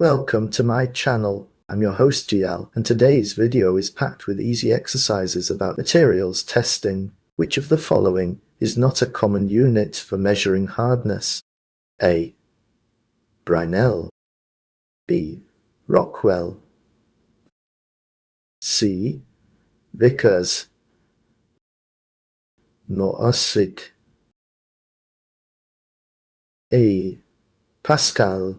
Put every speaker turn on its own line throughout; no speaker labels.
Welcome to my channel. I'm your host GL, and today's video is packed with easy exercises about materials testing. Which of the following is not a common unit for measuring hardness? A. Brinell. B. Rockwell. C. Vickers. Noasit. A. Pascal.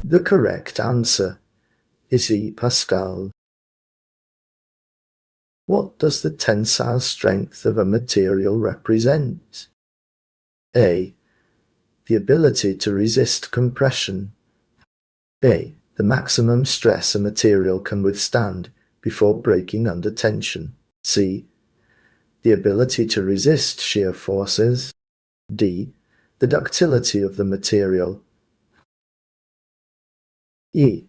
The correct answer is E. Pascal. What does the tensile strength of a material represent? A. The ability to resist compression. B. The maximum stress a material can withstand before breaking under tension. C. The ability to resist shear forces. D. The ductility of the material. E.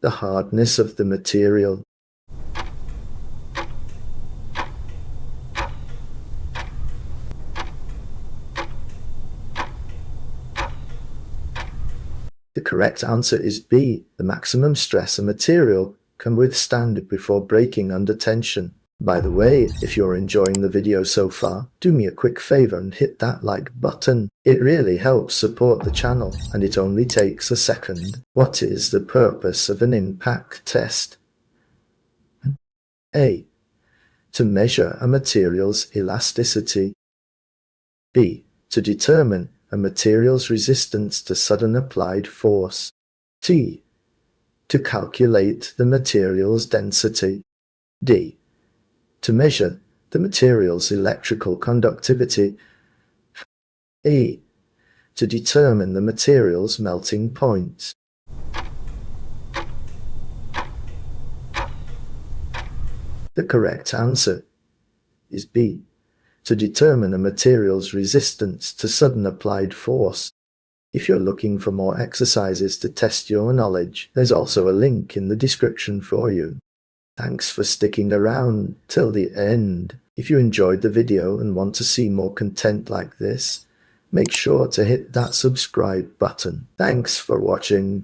The hardness of the material. The correct answer is B. The maximum stress a material can withstand before breaking under tension. By the way, if you're enjoying the video so far, do me a quick favor and hit that like button. It really helps support the channel, and it only takes a second. What is the purpose of an impact test? A. To measure a material's elasticity. B. To determine a material's resistance to sudden applied force. C. To calculate the material's density. D. To measure the material's electrical conductivity. E. To determine the material's melting point. The correct answer is B. To determine a material's resistance to sudden applied force. If you're looking for more exercises to test your knowledge, there's also a link in the description for you. Thanks for sticking around till the end. If you enjoyed the video and want to see more content like this, make sure to hit that subscribe button. Thanks for watching.